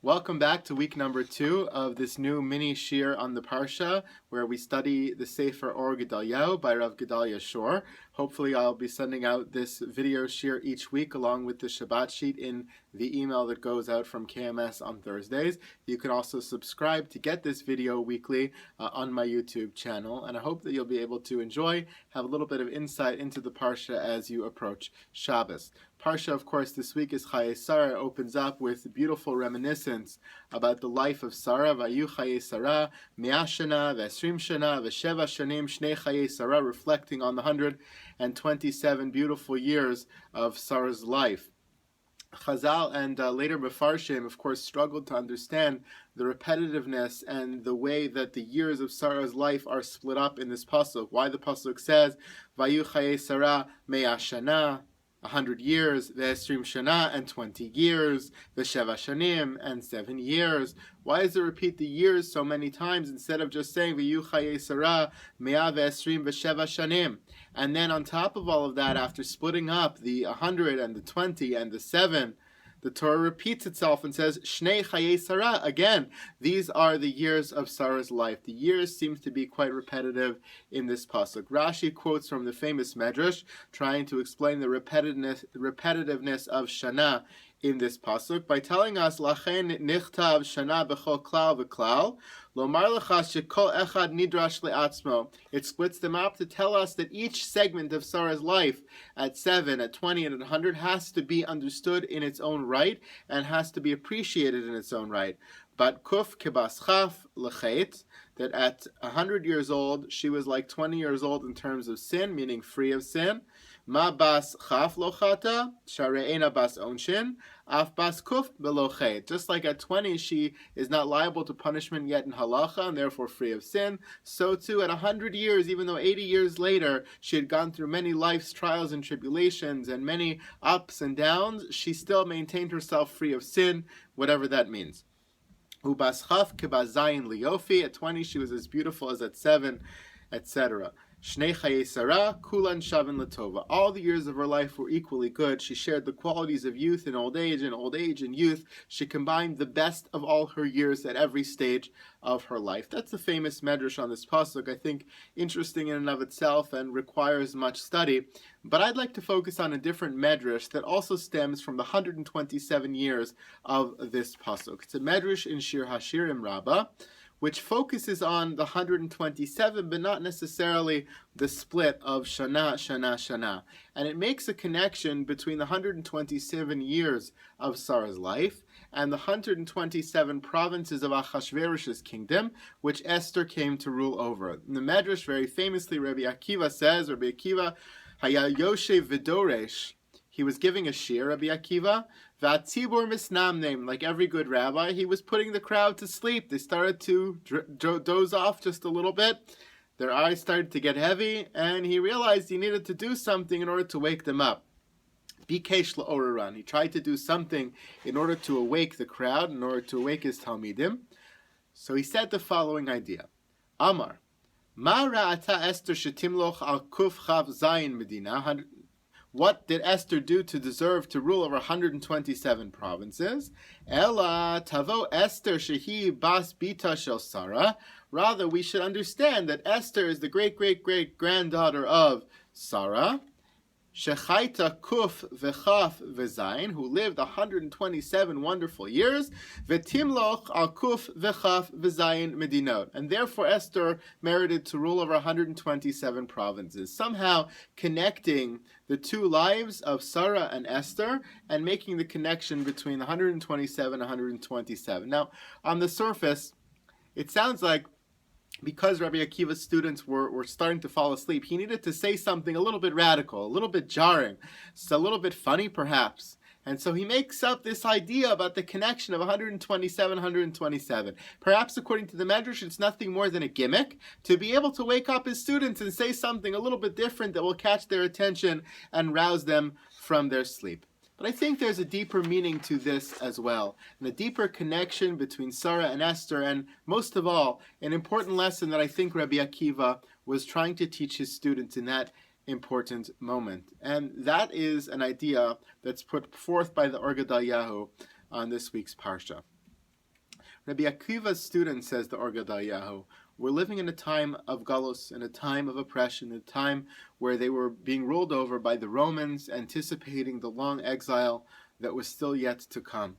Welcome back to week number 2 of this new mini shir on the Parsha, where we study the Sefer or Gedalyahu by Rav Gedalyahu. Hopefully I'll be sending out this video shir each week along with the Shabbat sheet in the email that goes out from KMS on Thursdays. You can also subscribe to get this video weekly on my YouTube channel, and I hope that you'll be able to enjoy, have a little bit of insight into the Parsha as you approach Shabbos. Parsha, of course, this week is Chaye. Sara opens up with beautiful reminiscence about the life of Sara. Vayu Chaye Sara, 100 shana, 20 shana, 7 shanim, shnei Chaye Sara, reflecting on the 127 beautiful years of Sarah's life. Chazal and later Mefarshim, of course, struggled to understand the repetitiveness and the way that the years of Sarah's life are split up in this pasuk. Why the pasuk says, Vayu Chaye Sara, 100 shana, 100 years, 20 shana, and 20 years, 7 shanim, and 7 years. Why does it repeat the years so many times instead of just saying V'yu Chaye Sara 127 shanim? And then on top of all of that, after splitting up the 100 and the 20 and the 7, the Torah repeats itself and says, Shnei Chaye Sara. Again, these are the years of Sarah's life. The years seems to be quite repetitive in this pasuk. Rashi quotes from the famous Medrash, trying to explain the repetitiveness of Shana in this pasuk by telling us, Lachen nichtav Shana b'chol klal v'klal, lomar lecha shekol echad nidrash le'atzmo. It splits them up to tell us that each segment of Sarah's life at 7, at 20, and at 100 has to be understood in its own right and has to be appreciated in its own right. But kuf kibas chaf lechet, that at 100 years old, she was like 20 years old in terms of sin, meaning free of sin. Ma bas chaf lochata, share'ena bas onshin, af bas kuf belochet. Just like at 20, she is not liable to punishment yet in halacha, and therefore free of sin, so too at 100 years, even though 80 years later, she had gone through many life's trials and tribulations and many ups and downs, she still maintained herself free of sin, whatever that means. Ubas chaf kibas zayin liyofi. At 20, she was as beautiful as at 7, etc. Shnei Chaye Sara, kulan shavin latova. All the years of her life were equally good. She shared the qualities of youth and old age and youth. She combined the best of all her years at every stage of her life. That's the famous medrash on this pasuk. I think interesting in and of itself and requires much study. But I'd like to focus on a different medrash that also stems from the 127 years of this pasuk. It's a medrash in Shir Hashirim Rabbah, which focuses on the 127, but not necessarily the split of Shana, Shana, Shana. And it makes a connection between the 127 years of Sarah's life and the 127 provinces of Achashverosh's kingdom, which Esther came to rule over. In the Medrash, very famously, Rabbi Akiva says, Rabbi Akiva, Haya Yoshev V'doresh, he was giving a shir, Rabbi Akiva, V'atzibur misnamnem, like every good rabbi, he was putting the crowd to sleep. They started to doze off just a little bit. Their eyes started to get heavy, and he realized he needed to do something in order to wake them up. Bikesh la'oreran. He tried to do something in order to awake the crowd, in order to awake his Talmidim. So he said the following idea. Amar, Ma ra'ata Esther shetimloch al kuf chav zayin medina. What did Esther do to deserve to rule over 127 provinces? Ela tavo Esther shehi bas bita shel Sara. Rather, we should understand that Esther is the great-great-great-granddaughter of Sara, Shechaita kuf v'chaf v'zayin, who lived 127 wonderful years, v'timloch al kuf v'chaf v'zayin medinot, and therefore Esther merited to rule over 127 provinces, somehow connecting the two lives of Sarah and Esther and making the connection between 127 and 127. Now, on the surface, it sounds like because Rabbi Akiva's students were starting to fall asleep, he needed to say something a little bit radical, a little bit jarring, a little bit funny perhaps. And so he makes up this idea about the connection of 127, 127. Perhaps according to the Medrash, it's nothing more than a gimmick to be able to wake up his students and say something a little bit different that will catch their attention and rouse them from their sleep. But I think there's a deeper meaning to this as well, and a deeper connection between Sarah and Esther, and most of all, an important lesson that I think Rabbi Akiva was trying to teach his students in that important moment. And that is an idea that's put forth by the Gedalyahu on this week's Parsha. Rabbi Akiva's student, says the Or Gedalyahu, were living in a time of galus, in a time of oppression, a time where they were being ruled over by the Romans, anticipating the long exile that was still yet to come.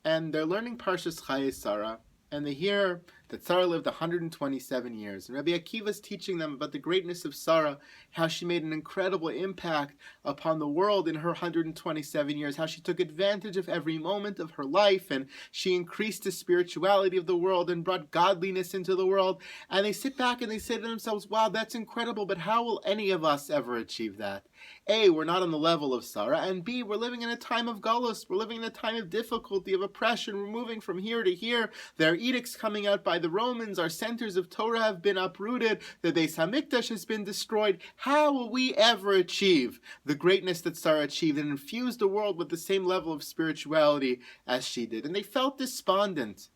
And they're learning Parshat Chaye Sara, and they hear that Sara lived 127 years. And Rabbi Akiva is teaching them about the greatness of Sara, how she made an incredible impact upon the world in her 127 years, how she took advantage of every moment of her life, and she increased the spirituality of the world and brought godliness into the world. And they sit back and they say to themselves, wow, that's incredible, but how will any of us ever achieve that? A, we're not on the level of Sara, and B, we're living in a time of galus, we're living in a time of difficulty, of oppression, we're moving from here to here, there are edicts coming out by the Romans, our centers of Torah have been uprooted, the Beis HaMikdash has been destroyed. How will we ever achieve the greatness that Sara achieved and infuse the world with the same level of spirituality as she did? And they felt despondent.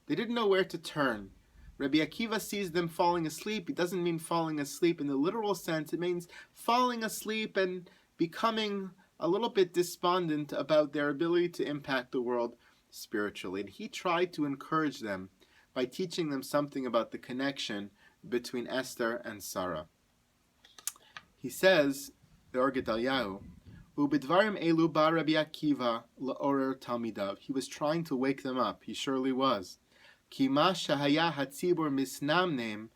They didn't know where to turn. Rabbi Akiva sees them falling asleep. It doesn't mean falling asleep in the literal sense. It means falling asleep and becoming a little bit despondent about their ability to impact the world spiritually. And he tried to encourage them by teaching them something about the connection between Esther and Sara. He says, the Or Gedalyahu, Ubidvarim elu ba Rabbi Akiva la'orer talmidav. He was trying to wake them up. He surely was. Ki ma shahaya hatzibur misnamnem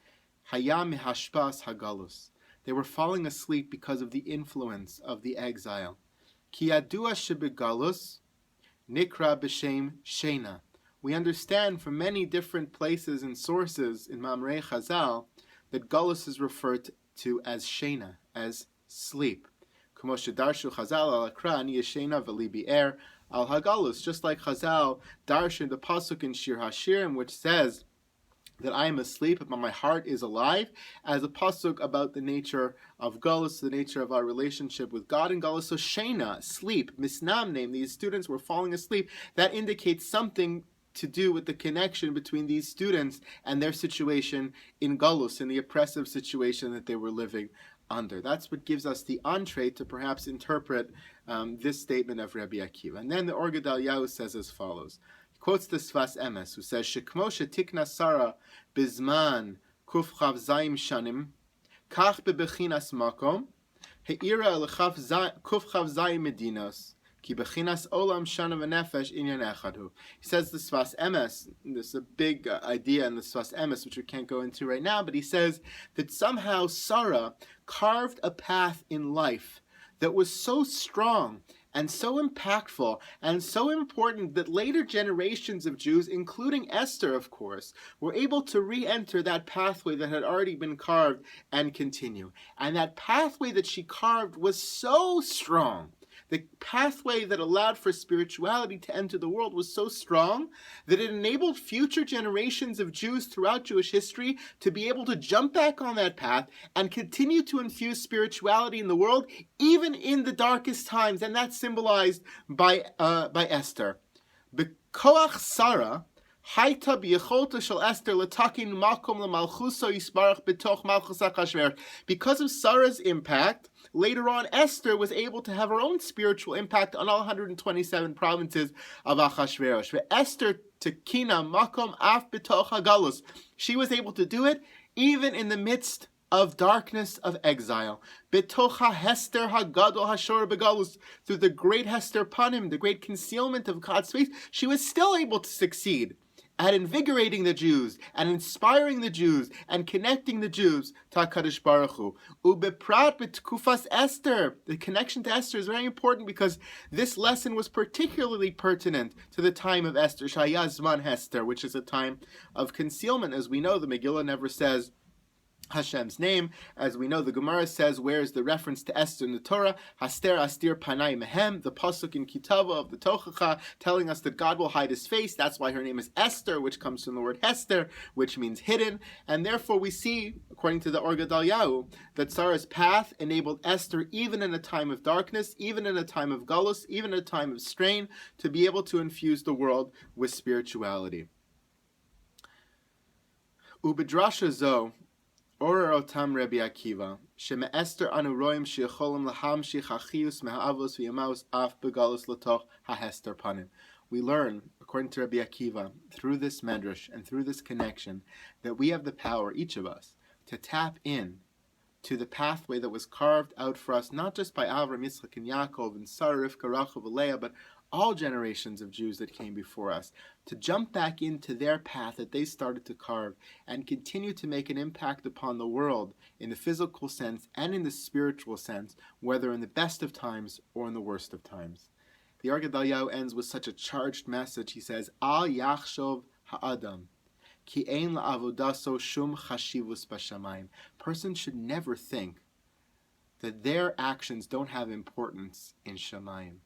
haya mihashpas hagalus. They were falling asleep because of the influence of the exile. Ki yadua shebegalus nikra b'shem shena. We understand from many different places and sources in Mamrei Chazal that galus is referred to as shena, as sleep. K'mo shedarshu Chazal al akra ani yeshena v'li bi'er al hagalus, just like Chazal darshan the pasuk in Shir Hashirim, which says that I am asleep, but my heart is alive, as a pasuk about the nature of galus, the nature of our relationship with God in galus. So shena, sleep, misnamnem, these students were falling asleep. That indicates something to do with the connection between these students and their situation in galus, in the oppressive situation that they were living under. That's what gives us the entree to perhaps interpret this statement of Rabbi Akiva. And then the Or Gedalyahu says as follows. He quotes the Sfas Emes, who says, Shekmo shetikna Sara bizman kuf chav zayim shanim, kach bebechinas makom, he'ira kuf chav zayim medinos, ki bechinas olam shana v'nefesh inyan echadu. He says the Sfas Emes, there's a big idea in the Sfas Emes, which we can't go into right now, but he says that somehow Sara carved a path in life that was so strong and so impactful and so important that later generations of Jews, including Esther, of course, were able to re-enter that pathway that had already been carved and continue. And that pathway that she carved was so strong. The pathway that allowed for spirituality to enter the world was so strong that it enabled future generations of Jews throughout Jewish history to be able to jump back on that path and continue to infuse spirituality in the world, even in the darkest times. And that's symbolized by Esther. B'koach Sara, Haita b'yecholta shel Esther l'takin makom l'malchuso yisbarach b'toch malchus Achashverosh. Because of Sarah's impact, later on, Esther was able to have her own spiritual impact on all 127 provinces of Achashverosh. Esther tekina makom af b'toch hagalus. She was able to do it even in the midst of darkness of exile. B'tocha Hester hagadol hashor begalus. Through the great Hester panim, the great concealment of God's face, she was still able to succeed at invigorating the Jews, and inspiring the Jews, and connecting the Jews to HaKadosh Baruch Hu. Ubeprat b'tkufas Esther. The connection to Esther is very important because this lesson was particularly pertinent to the time of Esther, Shaya Zman Hester, which is a time of concealment. As we know, the Megillah never says Hashem's name. As we know, the Gemara says, where is the reference to Esther in the Torah? Haster astir panai mehem, the pasuk in Kitava of the Tochacha, telling us that God will hide his face. That's why her name is Esther, which comes from the word Hester, which means hidden. And therefore we see, according to the Or Gedalyahu, that Sarah's path enabled Esther, even in a time of darkness, even in a time of galus, even in a time of strain, to be able to infuse the world with spirituality. Ubedrasha zo, Orer otam Rabbi Akiva, sheme Esther anu roim sheyecholim lahamshich achius me'havos v'yamaus af begalus latoch hahester panim. We learn, according to Rabbi Akiva, through this medrash and through this connection, that we have the power, each of us, to tap in to the pathway that was carved out for us, not just by Avram, Yitzchak, and Yaakov, and Sara, Rivka, Rachel, and Leah, but all generations of Jews that came before us, to jump back into their path that they started to carve and continue to make an impact upon the world in the physical sense and in the spiritual sense, whether in the best of times or in the worst of times. The Gedalyahu ends with such a charged message. He says, Al yachshov ha'adam, ki ein la'avodaso shum chashivus b'shamayim. Persons should never think that their actions don't have importance in Shamayim.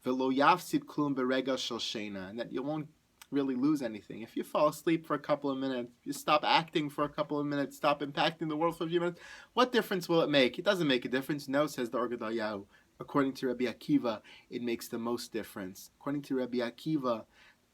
V'lo yafsid klum berega shel sheina, and that you won't really lose anything. If you fall asleep for a couple of minutes, you stop acting for a couple of minutes, stop impacting the world for a few minutes, what difference will it make? It doesn't make a difference. No, says the Gedalyahu. According to Rabbi Akiva, it makes the most difference. According to Rabbi Akiva,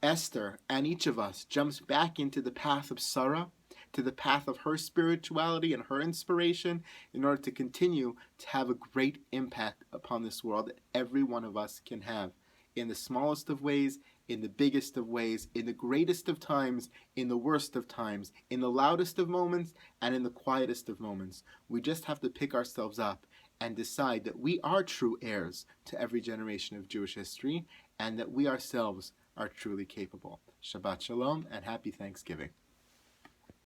Esther and each of us jumps back into the path of Sara, to the path of her spirituality and her inspiration, in order to continue to have a great impact upon this world that every one of us can have, in the smallest of ways, in the biggest of ways, in the greatest of times, in the worst of times, in the loudest of moments, and in the quietest of moments. We just have to pick ourselves up and decide that we are true heirs to every generation of Jewish history, and that we ourselves are truly capable. Shabbat Shalom, and happy Thanksgiving.